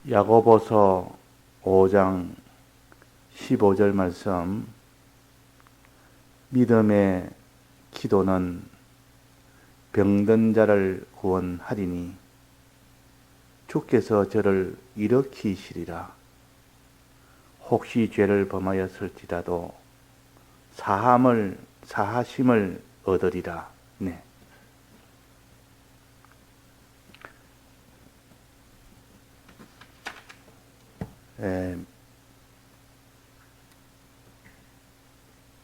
야고보서 5장 15절 말씀. 믿음의 기도는 병든 자를 구원하리니 주께서 저를 일으키시리라. 혹시 죄를 범하였을지라도 사하심을 얻으리라. 네.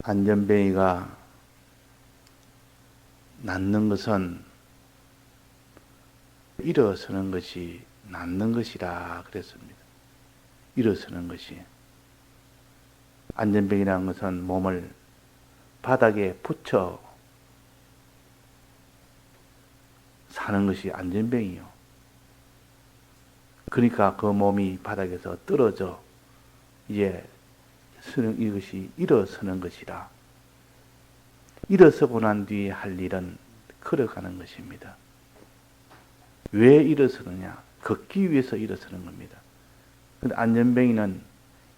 안전뱅이가 낫는 것은 일어서는 것이 낫는 것이라 그랬습니다. 일어서는 것이. 안전뱅이라는 것은 몸을 바닥에 붙여 사는 것이 안전뱅이요. 그러니까 그 몸이 바닥에서 떨어져 이제 이것이 일어서는 것이라. 일어서고 난 뒤에 할 일은 걸어가는 것입니다. 왜 일어서느냐? 걷기 위해서 일어서는 겁니다. 근데 안전뱅이는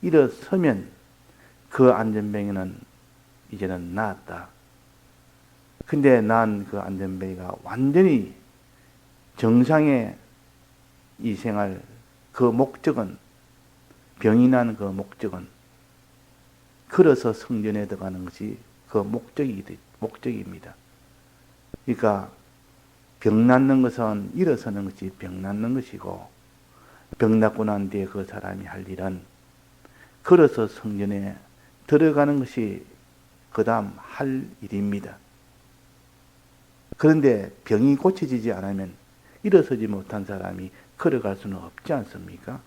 일어서면 그 안전뱅이는 이제는 나았다. 근데 난 그 안전뱅이가 완전히 정상의 이 생활, 그 목적은, 병이 난 그 목적은 걸어서 성전에 들어가는 것이 그 목적입니다. 그러니까 병 낫는 것은 일어서는 것이 병 낫는 것이고, 병 낫고 난 뒤에 그 사람이 할 일은 걸어서 성전에 들어가는 것이 그 다음 할 일입니다. 그런데 병이 고쳐지지 않으면 일어서지 못한 사람이 걸어갈 수는 없지 않습니까?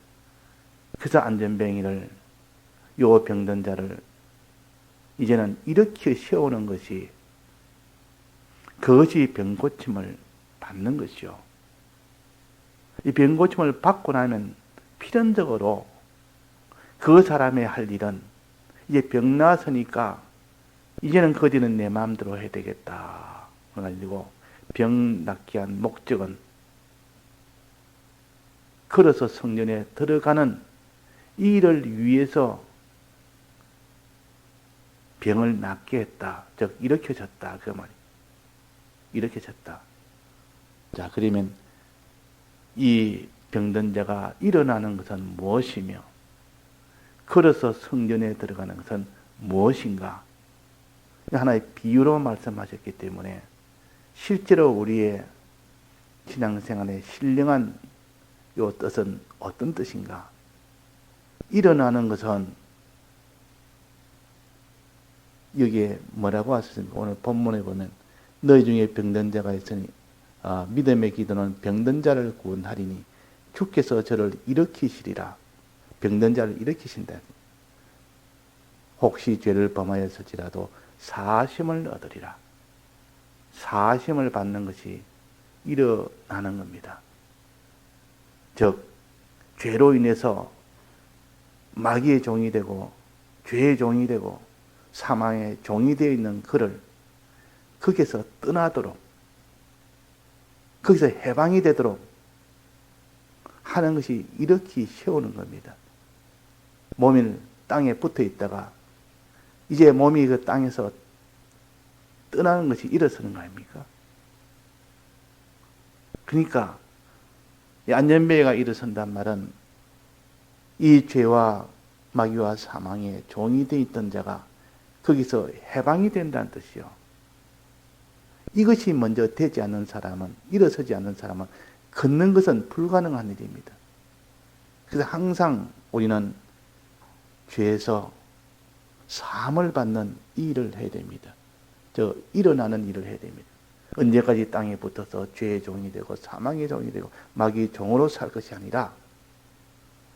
그래서 안전뱅이를, 요 병든 자를 이제는 일으켜 세우는 것이, 그것이 병고침을 받는 것이요. 이 병고침을 받고 나면 필연적으로 그 사람의 할 일은, 이제 병 나았으니까 이제는 거기는 내 마음대로 해야 되겠다. 그래가지고 병 낫게 한 목적은 걸어서 성전에 들어가는 이 일을 위해서 병을 낫게 했다. 즉 일으켜졌다. 그 말이. 일으켜졌다. 자, 그러면 이 병든 자가 일어나는 것은 무엇이며 걸어서 성전에 들어가는 것은 무엇인가? 하나의 비유로 말씀하셨기 때문에 실제로 우리의 신앙생활에 신령한 요 뜻은 어떤 뜻인가? 일어나는 것은 여기에 뭐라고 하셨습니까? 오늘 본문에 보면 너희 중에 병든 자가 있으니 믿음의 기도는 병든 자를 구원하리니 주께서 저를 일으키시리라. 병든 자를 일으키신다. 혹시 죄를 범하였을지라도 사하심을 얻으리라. 사하심을 받는 것이 일어나는 겁니다. 즉 죄로 인해서 마귀의 종이 되고 죄의 종이 되고 사망의 종이 되어 있는 그를 거기서 떠나도록, 거기서 해방이 되도록 하는 것이 일으키 세우는 겁니다. 몸이 땅에 붙어 있다가 이제 몸이 그 땅에서 떠나는 것이 일어서는 거 아닙니까? 그러니까 이 안전뱅이가 일어선단 말은 이 죄와 마귀와 사망의 종이 되어 있던 자가 거기서 해방이 된다는 뜻이요. 이것이 먼저 되지 않는 사람은, 일어서지 않는 사람은 걷는 것은 불가능한 일입니다. 그래서 항상 우리는 죄에서 사함을 받는 이 일을 해야 됩니다. 일어나는 일을 해야 됩니다. 언제까지 땅에 붙어서 죄의 종이 되고 사망의 종이 되고 마귀의 종으로 살 것이 아니라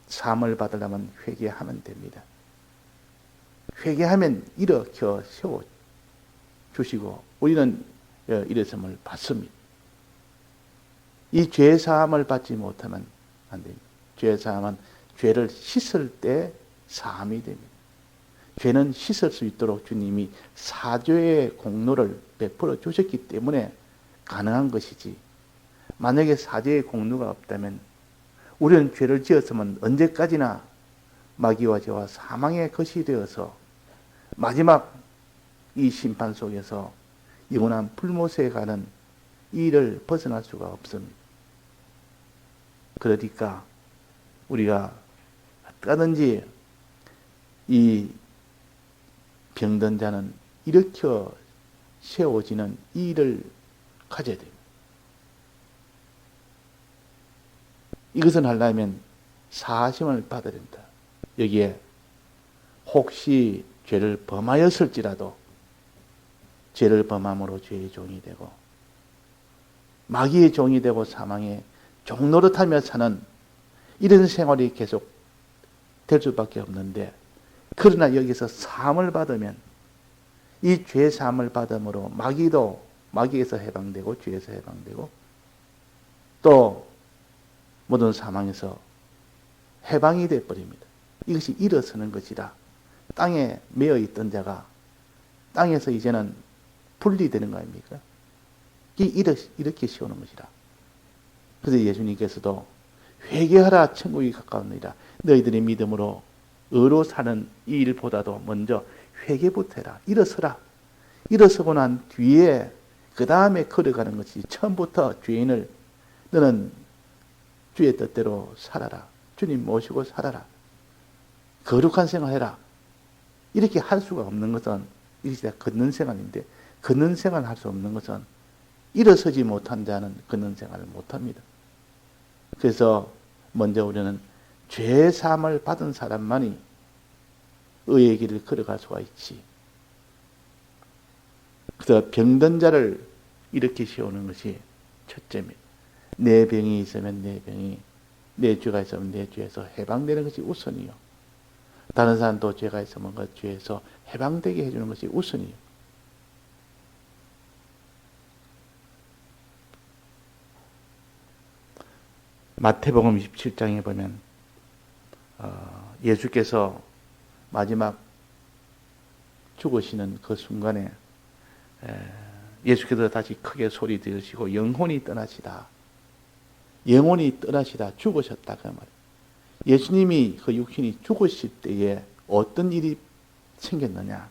사함을 받으려면 회개하면 됩니다. 회개하면 일으켜 세워 주시고 우리는 일어섬을 받습니다. 이 죄 사함을 받지 못하면 안 됩니다. 죄 사함은 죄를 씻을 때 사함이 됩니다. 죄는 씻을 수 있도록 주님이 사죄의 공로를 베풀어 주셨기 때문에 가능한 것이지, 만약에 사죄의 공로가 없다면 우리는 죄를 지었으면 언제까지나 마귀와 죄와 사망의 것이 되어서 마지막 이 심판 속에서 영원한 불못에 가는 이 일을 벗어날 수가 없습니다. 그러니까 우리가 어떠든지 이 병든 자는 일으켜 세워지는 이 일을 가져야 됩니다. 이것은 하려면 사하심을 받아야 된다. 여기에 혹시 죄를 범하였을지라도 죄를 범함으로 죄의 종이 되고 마귀의 종이 되고 사망의 종노릇하며 사는 이런 생활이 계속 될 수밖에 없는데, 그러나 여기서 사함을 받으면 이 죄 사함을 받음으로 마귀에서 해방되고 죄에서 해방되고 또 모든 사망에서 해방이 되어버립니다. 이것이 일어서는 것이라 땅에 매여 있던 자가 땅에서 이제는 분리되는 거 아닙니까? 이렇게 씌우는 것이라. 그래서 예수님께서도 회개하라 천국이 가까우니라. 너희들의 믿음으로 의로 사는 이 일보다도 먼저 회개부터 해라. 일어서라. 일어서고 난 뒤에 그 다음에 걸어가는 것이 처음부터 죄인을 너는 주의 뜻대로 살아라. 주님 모시고 살아라. 거룩한 생활해라. 이렇게 할 수가 없는 것은 이것이 걷는 생활인데, 걷는 생활을 할 수 없는 것은 일어서지 못한 자는 걷는 생활을 못합니다. 그래서 먼저 우리는 죄 사함을 받은 사람만이 의의 길을 걸어갈 수가 있지. 그래서 병든 자를 이렇게 세우는 것이 첫째입니다. 내 병이 있으면 내 죄가 있으면 내 죄에서 해방되는 것이 우선이요. 다른 사람도 죄가 있으면 그 죄에서 해방되게 해주는 것이 우선이요. 마태복음 27장에 보면 예수께서 마지막 죽으시는 그 순간에 예수께서 다시 크게 소리 지르시고 영혼이 떠나시다. 영혼이 떠나시다. 죽으셨다. 그 말이에요. 예수님이 그 육신이 죽으실 때에 어떤 일이 생겼느냐.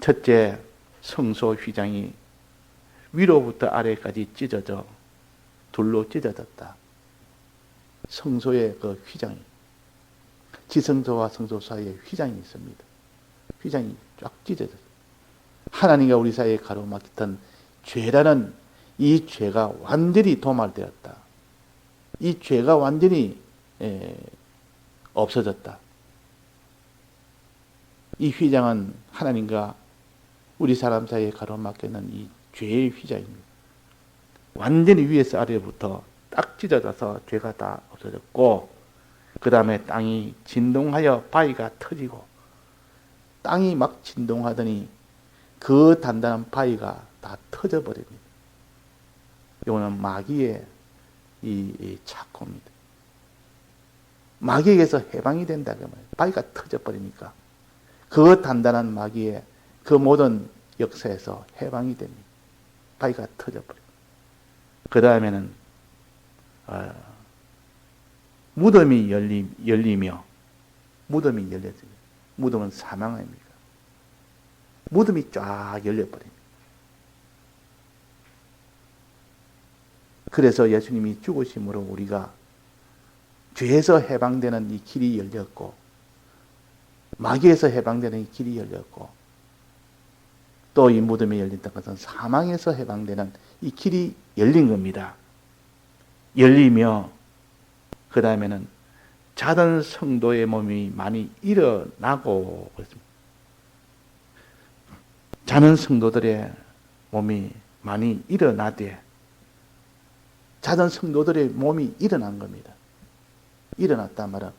첫째, 성소 휘장이 위로부터 아래까지 찢어져 둘로 찢어졌다. 성소의 그 휘장이, 지성소와 성소 사이에 휘장이 있습니다. 휘장이 쫙 찢어졌다. 하나님과 우리 사이에 가로막혔던 죄라는 이 죄가 완전히 도말되었다. 이 죄가 완전히 없어졌다. 이 휘장은 하나님과 우리 사람 사이에 가로막혀있는 이 죄의 휘장입니다. 완전히 위에서 아래부터 딱 찢어져서 죄가 다 없어졌고, 그 다음에 땅이 진동하여 바위가 터지고, 땅이 막 진동하더니 그 단단한 바위가 다 터져버립니다. 이거는 마귀의 이 착고입니다. 마귀에게서 해방이 된다 그 말이에요. 바위가 터져버리니까 그 단단한 마귀의 그 모든 역사에서 해방이 됩니다. 바위가 터져버립니다. 그 다음에는 무덤이 열리며, 무덤이 열렸습니다. 무덤은 사망 아닙니까? 무덤이 쫙 열려버립니다. 그래서 예수님이 죽으심으로 우리가 죄에서 해방되는 이 길이 열렸고, 마귀에서 해방되는 이 길이 열렸고, 또 이 무덤이 열린다는 것은 사망에서 해방되는 이 길이 열린 겁니다. 열리며 그 다음에는 자던 성도의 몸이 많이 일어나고 그렇습니다. 자는 성도들의 몸이 많이 일어나되, 자던 성도들의 몸이 일어난 겁니다. 일어났단 말은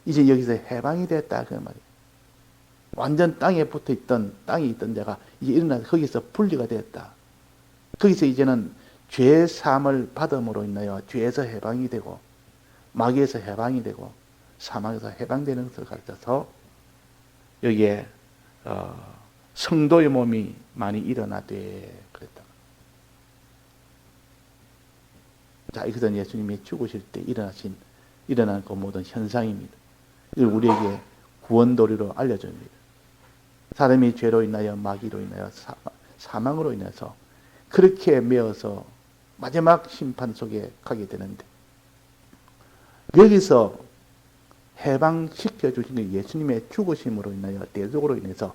이제 여기서 해방이 됐다 그 말이에요. 완전 땅에 붙어있던, 땅에 있던 자가 이제 일어나서 거기서 분리가 되었다. 거기서 이제는 죄 사함을 받음으로 인하여 죄에서 해방이 되고, 마귀에서 해방이 되고, 사망에서 해방되는 것을 가르쳐서 여기에 성도의 몸이 많이 일어나되 그랬다. 자, 이것은 예수님이 죽으실 때 일어난 그 모든 현상입니다. 이걸 우리에게 구원도리로 알려줍니다. 사람이 죄로 인하여 마귀로 인하여 사망으로 인해서 그렇게 매어서 마지막 심판 속에 가게 되는데 여기서 해방시켜 주신 게 예수님의 죽으심으로 인하여 대속으로 인해서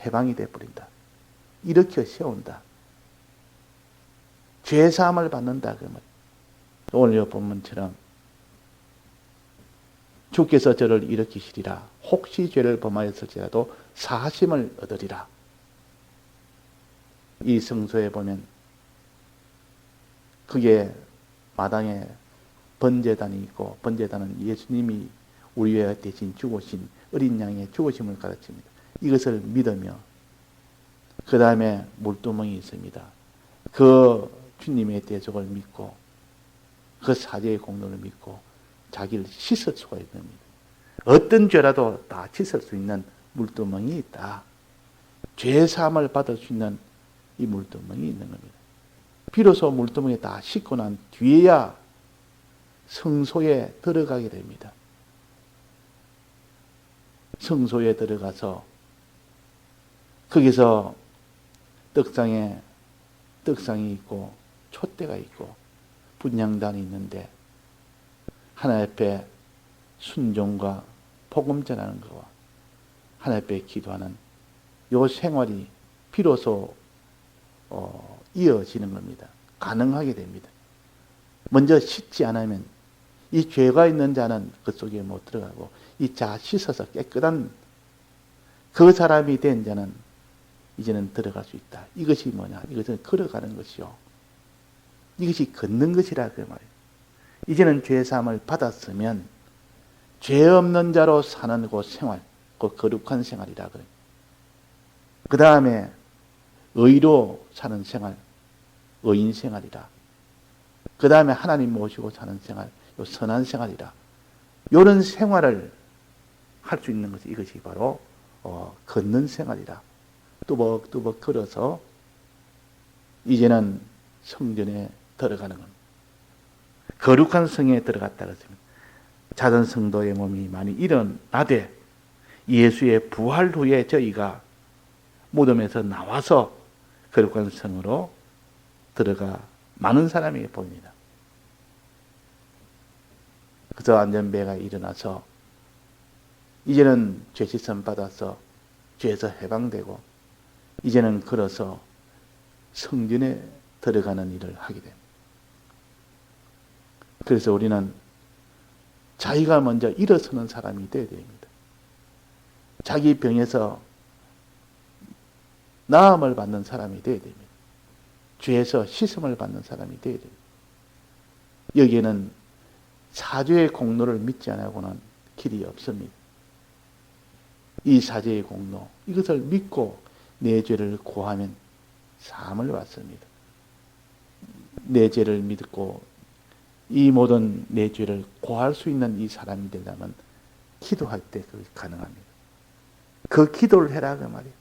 해방이 되어버린다. 일으켜 세운다. 죄사함을 받는다. 그러면 오늘 본문처럼 주께서 저를 일으키시리라. 혹시 죄를 범하였을지라도 사하심을 얻으리라. 이 성소에 보면 그게 마당에 번제단이 있고 번제단은 예수님이 우리 위해 대신 죽으신 어린 양의 죽으심을 가르칩니다. 이것을 믿으며 그 다음에 물두멍이 있습니다. 그 주님의 대속을 믿고 그 사죄의 공로를 믿고 자기를 씻을 수가 있는 겁니다. 어떤 죄라도 다 씻을 수 있는 물두멍이 있다. 죄사함을 받을 수 있는 이 물두멍이 있는 겁니다. 비로소 물두멍에 다 씻고 난 뒤에야 성소에 들어가게 됩니다. 성소에 들어가서 거기서 떡상이 있고 촛대가 있고 분향단이 있는데 하나님 앞에 순종과 복음 전하는 것과 하나님 앞에 기도하는 요 생활이 비로소 이어지는 겁니다. 가능하게 됩니다. 먼저 씻지 않으면 이 죄가 있는 자는 그 속에 못 들어가고 이 자 씻어서 깨끗한 그 사람이 된 자는 이제는 들어갈 수 있다. 이것이 뭐냐? 이것은 걸어가는 것이요. 이것이 걷는 것이라 그 말이에요. 이제는 죄사함을 받았으면 죄 없는 자로 사는 그 생활, 그 거룩한 생활이라 그래요. 그 다음에 의로 사는 생활, 의인 생활이라. 그 다음에 하나님 모시고 사는 생활, 요 선한 생활이라. 이런 생활을 할 수 있는 것이 이것이 바로 걷는 생활이라. 뚜벅뚜벅 걸어서 이제는 성전에 들어가는 겁니다. 거룩한 성에 들어갔다 그랬습니다. 작은 성도의 몸이 많이 일어나되 예수의 부활 후에 저희가 무덤에서 나와서 거룩한 성으로 들어가 많은 사람이 보입니다. 그래서 안전배가 일어나서 이제는 죄 씻음 받아서 죄에서 해방되고 이제는 걸어서 성전에 들어가는 일을 하게 됩니다. 그래서 우리는 자기가 먼저 일어서는 사람이 되어야 됩니다. 자기 병에서 나음을 받는 사람이 되어야 됩니다. 죄에서 씻음을 받는 사람이 되어야 됩니다. 여기에는 사죄의 공로를 믿지 않고는 길이 없습니다. 이 사죄의 공로, 이것을 믿고 내 죄를 고하면 사함을 받습니다. 내 죄를 믿고 이 모든 내 죄를 고할 수 있는 이 사람이 되려면 기도할 때 그것이 가능합니다. 그 기도를 해라 그 말이에요.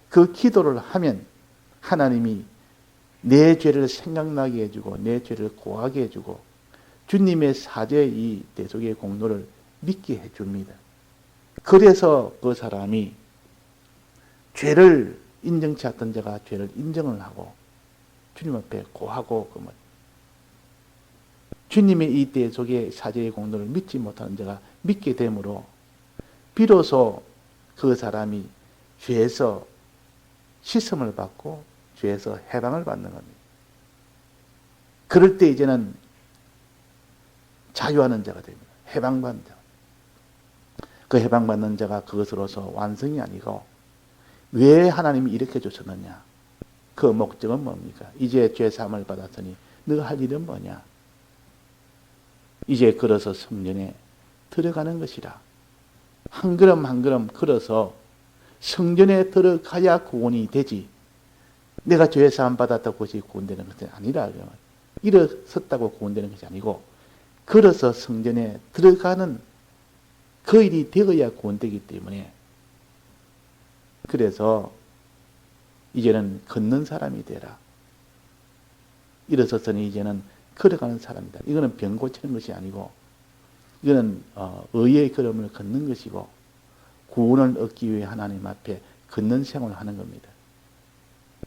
그 기도를 하면 하나님이 내 죄를 생각나게 해주고 내 죄를 고하게 해주고 주님의 사죄의 이 대속의 공로를 믿게 해줍니다. 그래서 그 사람이 죄를 인정치 않던 자가 죄를 인정을 하고 주님 앞에 고하고 주님의 이 대속의 사죄의 공로를 믿지 못하는 자가 믿게 되므로 비로소 그 사람이 죄에서 씻음을 받고 죄에서 해방을 받는 겁니다. 그럴 때 이제는 자유하는 자가 됩니다. 해방받는 자. 그 해방받는 자가 그것으로서 완성이 아니고 왜 하나님이 이렇게 주셨느냐? 그 목적은 뭡니까? 이제 죄사함을 받았으니 너 할 일은 뭐냐? 이제 걸어서 성전에 들어가는 것이라. 한 걸음 한 걸음 걸어서 성전에 들어가야 구원이 되지. 내가 죄사함 받았다고 그것이 구원되는 것이 아니라 일어섰다고 구원되는 것이 아니고 걸어서 성전에 들어가는 그 일이 되어야 구원되기 때문에 그래서 이제는 걷는 사람이 되라. 일어서서는 이제는 걸어가는 사람이다. 이거는 병 고치는 것이 아니고 이거는 의의 걸음을 걷는 것이고 구원을 얻기 위해 하나님 앞에 걷는 생활을 하는 겁니다.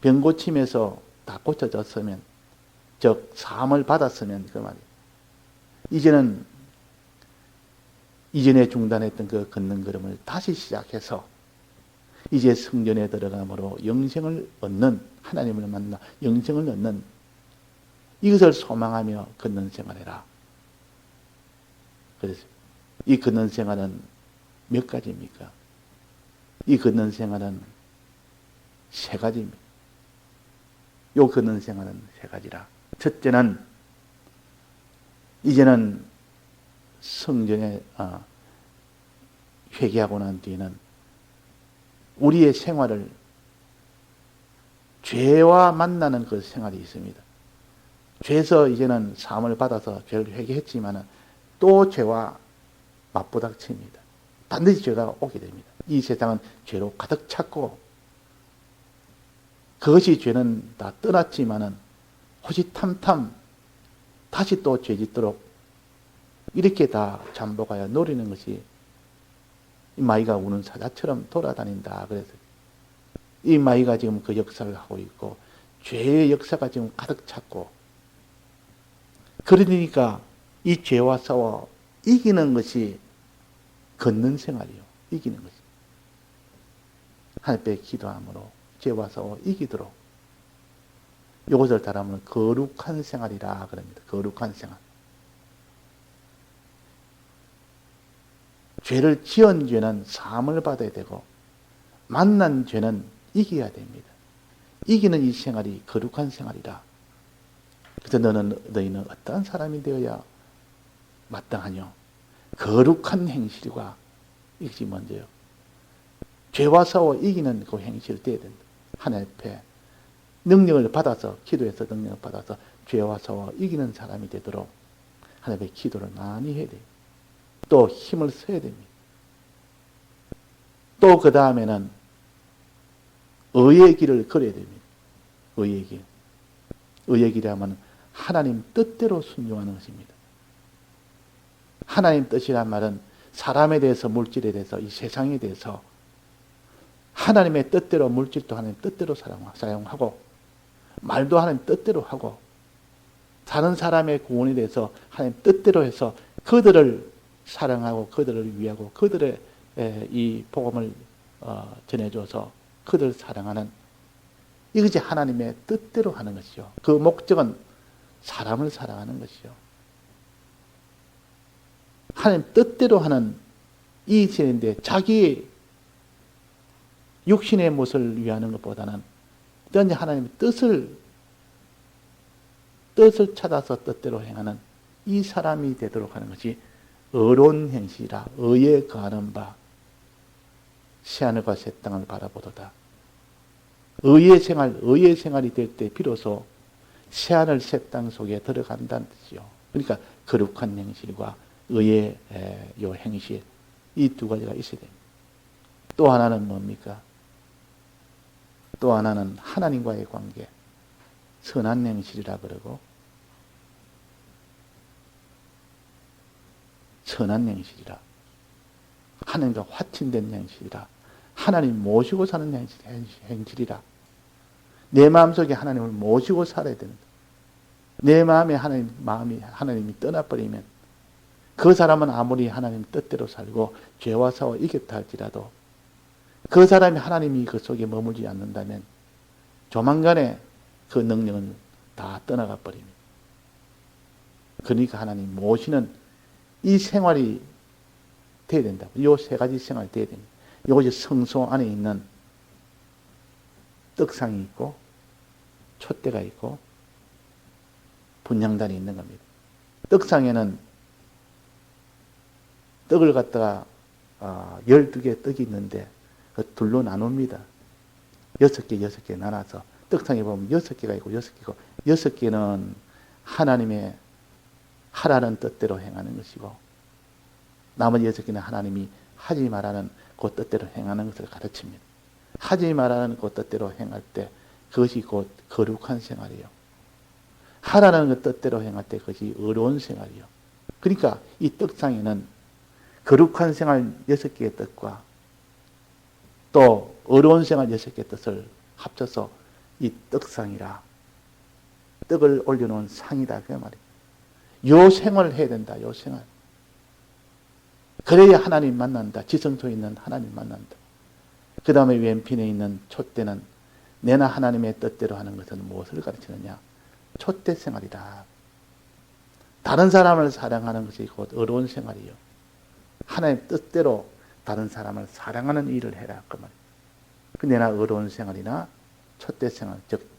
병 고침에서 다 고쳐졌으면, 즉 사함을 받았으면 그 말이에요. 이제는 이전에 중단했던 그 걷는 걸음을 다시 시작해서 이제 성전에 들어감으로 영생을 얻는, 하나님을 만나 영생을 얻는 이것을 소망하며 걷는 생활해라. 그래서 이 걷는 생활은 몇 가지입니까? 이 걷는 생활은 세 가지입니다. 요 걷는 생활은 세 가지라. 첫째는 이제는 성전에 회개하고 난 뒤에는 우리의 생활을 죄와 만나는 그 생활이 있습니다. 죄에서 이제는 사함을 받아서 죄를 회개했지만 또 죄와 맞부닥칩니다. 반드시 죄가 오게 됩니다. 이 세상은 죄로 가득 찼고 그것이 죄는 다 떠났지만은 호시탐탐 다시 또 죄짓도록 이렇게 다 잠복하여 노리는 것이 이 마귀가 우는 사자처럼 돌아다닌다. 그래서 이 마귀가 지금 그 역사를 하고 있고 죄의 역사가 지금 가득 찼고 그러니까 이 죄와 싸워 이기는 것이 걷는 생활이요. 이기는 것이. 하나님께 기도함으로 죄와 싸워 이기도록 이것을 따르면 거룩한 생활이라 그럽니다. 거룩한 생활. 죄를 지은 죄는 사함을 받아야 되고 만난 죄는 이겨야 됩니다. 이기는 이 생활이 거룩한 생활이라. 그래서 너희는 어떠한 사람이 되어야 마땅하뇨? 거룩한 행실과 이것이 먼저요. 죄와 싸워 이기는 그 행실을 떼야 된다. 하나님 앞에 능력을 받아서 기도해서 능력을 받아서 죄와 싸워 이기는 사람이 되도록 하나님 앞에 기도를 많이 해야 돼요. 또 힘을 써야 됩니다. 또 그 다음에는 의의 길을 걸어야 됩니다. 의의 길. 의의 길이라면 하나님 뜻대로 순종하는 것입니다. 하나님 뜻이란 말은 사람에 대해서, 물질에 대해서, 이 세상에 대해서 하나님의 뜻대로, 물질도 하나님 뜻대로 사용하고 말도 하나님 뜻대로 하고 다른 사람의 구원에 대해서 하나님 뜻대로 해서 그들을 사랑하고 그들을 위하고 그들의 이 복음을 전해줘서 그들을 사랑하는 이것이 하나님의 뜻대로 하는 것이요. 그 목적은 사람을 사랑하는 것이요. 하나님 뜻대로 하는 이 세인데 자기 육신의 것을 위하는 것보다는 어떤 하나님의 뜻을 찾아서 뜻대로 행하는 이 사람이 되도록 하는 것이 의로운 행실이라. 의에 거하는 바 새하늘과 새 땅을 바라보도다. 의의 생활이 될 때 비로소 새하늘 새 땅 속에 들어간다는 뜻이요. 그러니까 거룩한 행실과 의의 요 행실, 이 두 가지가 있어야 됩니다. 또 하나는 뭡니까? 또 하나는 하나님과의 관계, 선한 행실이라 그러고 선한 행실이라. 하나님과 화친된 행실이라. 하나님 모시고 사는 행실이라. 내 마음속에 하나님을 모시고 살아야 됩니다. 내 마음이 하나님이 떠나버리면 그 사람은 아무리 하나님 뜻대로 살고 죄와 싸워 이겼다 할지라도 그 사람이 하나님이 그 속에 머물지 않는다면 조만간에 그 능력은 다 떠나가 버립니다. 그러니까 하나님 모시는 이 생활이 돼야 된다. 이 세 가지 생활이 돼야 됩니다. 이것이 성소 안에 있는 떡상이 있고 촛대가 있고 분향단이 있는 겁니다. 떡상에는 떡을 갖다가 12개 떡이 있는데 그 둘로 나눕니다. 6개 나눠서 떡상에 보면 6개가 있고 6개고 6개는 하나님의 하라는 뜻대로 행하는 것이고 나머지 6개는 하나님이 하지 말라는 그 뜻대로 행하는 것을 가르칩니다. 하지 말라는 그 뜻대로 행할 때 그것이 곧 거룩한 생활이에요. 하라는 그 뜻대로 행할 때 그것이 어려운 생활이요. 그러니까 이 떡상에는 거룩한 생활 6개의 뜻과 또 어려운 생활 6개의 뜻을 합쳐서 이 떡상이라, 떡을 올려놓은 상이다 그 말이에요. 요 생활을 해야 된다. 요 생활. 그래야 하나님 만난다. 지성소에 있는 하나님 만난다. 그 다음에 왼편에 있는 촛대는 내나 하나님의 뜻대로 하는 것은 무엇을 가르치느냐? 촛대 생활이다. 다른 사람을 사랑하는 것이 곧 어려운 생활이요. 하나님 뜻대로 다른 사람을 사랑하는 일을 해라 그 말이에요. 그 내나 어려운 생활이나 촛대 생활, 즉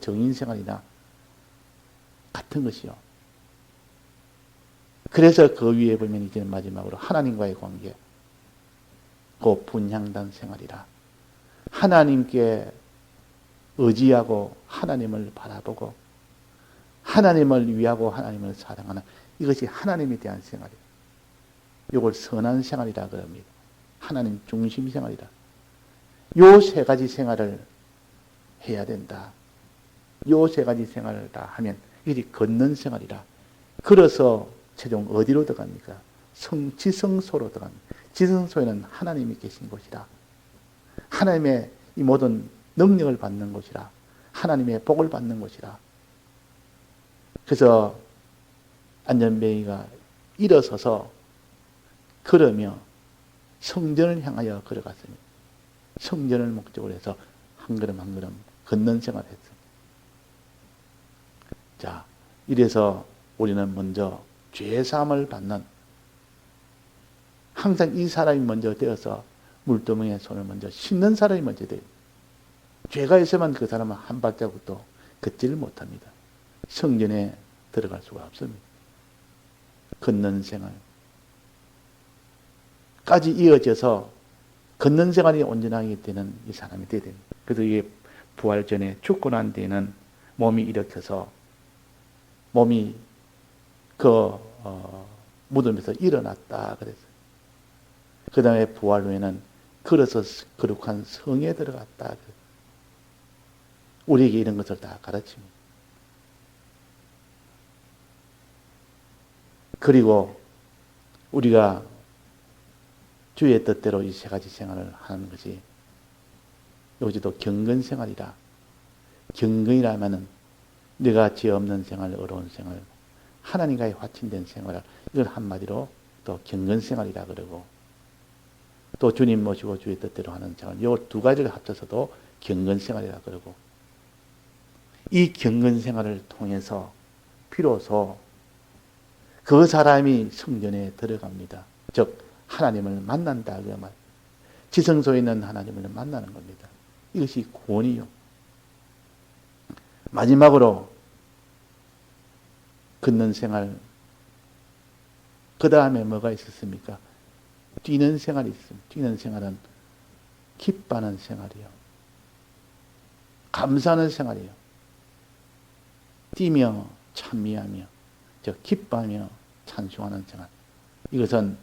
정인 생활이나 같은 것이요. 그래서 그 위에 보면 이제 마지막으로 하나님과의 관계, 그 분향단 생활이라. 하나님께 의지하고 하나님을 바라보고 하나님을 위하고 하나님을 사랑하는 이것이 하나님에 대한 생활이에요. 이걸 선한 생활이라 그럽니다. 하나님 중심 생활이다. 요 세 가지 생활을 해야 된다. 요 세 가지 생활을 다 하면 이것이 걷는 생활이라. 그래서 최종 어디로 들어갑니까? 지성소로 들어갑니다. 지성소에는 하나님이 계신 곳이라. 하나님의 이 모든 능력을 받는 곳이라. 하나님의 복을 받는 곳이라. 그래서 안전뱅이가 일어서서 걸으며 성전을 향하여 걸어갔습니다. 성전을 목적으로 해서 한 걸음 한 걸음 걷는 생활을 했습니다. 자, 이래서 우리는 먼저 죄사함을 받는, 항상 이 사람이 먼저 되어서 물두멍에 손을 먼저 씻는 사람이 먼저 돼요. 죄가 있으면 그 사람은 한 발자국도 걷지를 못합니다. 성전에 들어갈 수가 없습니다. 걷는 생활까지 이어져서 걷는 생활이 온전하게 되는 이 사람이 되야 됩니다. 그래서 이게 부활 전에 죽고 난 뒤에는 몸이 일으켜서 몸이 무덤에서 일어났다 그랬어요. 그 다음에 부활 후에는 걸어서 거룩한 성에 들어갔다. 우리에게 이런 것을 다 가르칩니다. 그리고 우리가 주의 뜻대로 이 세 가지 생활을 하는 것이 여기도 경건생활이라. 경건이라면은 내가 죄 없는 생활, 어려운 생활, 하나님과의 화친된 생활을, 이걸 한마디로 또 경건생활이라 그러고, 또 주님 모시고 주의 뜻대로 하는 생활, 이 두 가지를 합쳐서도 경건생활이라 그러고, 이 경건생활을 통해서 비로소 그 사람이 성전에 들어갑니다. 즉 하나님을 만난다 그 말. 지성소에 있는 하나님을 만나는 겁니다. 이것이 구원이요. 마지막으로 걷는 생활, 그 다음에 뭐가 있었습니까? 뛰는 생활이 있습니다. 뛰는 생활은 기뻐하는 생활이요. 감사하는 생활이요. 뛰며 찬미하며, 즉 기뻐하며 찬송하는 생활. 이것은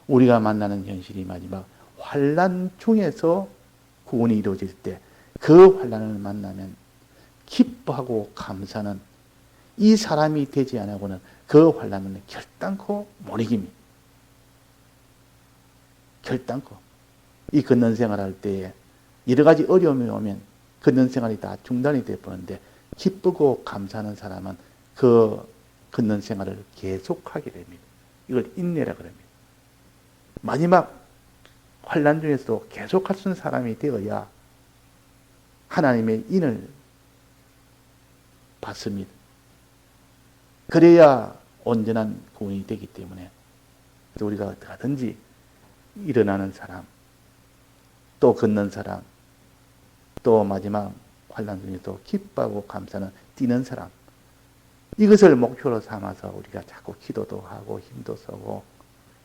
우리가 만나는 현실이 마지막 환난 중에서 구원이 이루어질 때 그 환난을 만나면 기뻐하고 감사는 이 사람이 되지 않고는 그 환난은 결단코 못 이깁니다. 결단코. 이 걷는 생활할 때에 여러 가지 어려움이 오면 걷는 생활이 다 중단이 되어버리는데, 기쁘고 감사하는 사람은 그 걷는 생활을 계속하게 됩니다. 이걸 인내라 그럽니다. 마지막 환난 중에서도 계속할 수 있는 사람이 되어야 하나님의 인을 받습니다. 그래야 온전한 구원이 되기 때문에 우리가 어떻게 하든지 일어나는 사람, 또 걷는 사람, 또 마지막 환난 중에도 기뻐하고 감사는 뛰는 사람, 이것을 목표로 삼아서 우리가 자꾸 기도도 하고 힘도 쓰고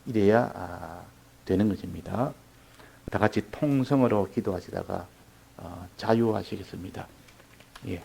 이래야 되는 것입니다. 다 같이 통성으로 기도하시다가 자유하시겠습니다. 예.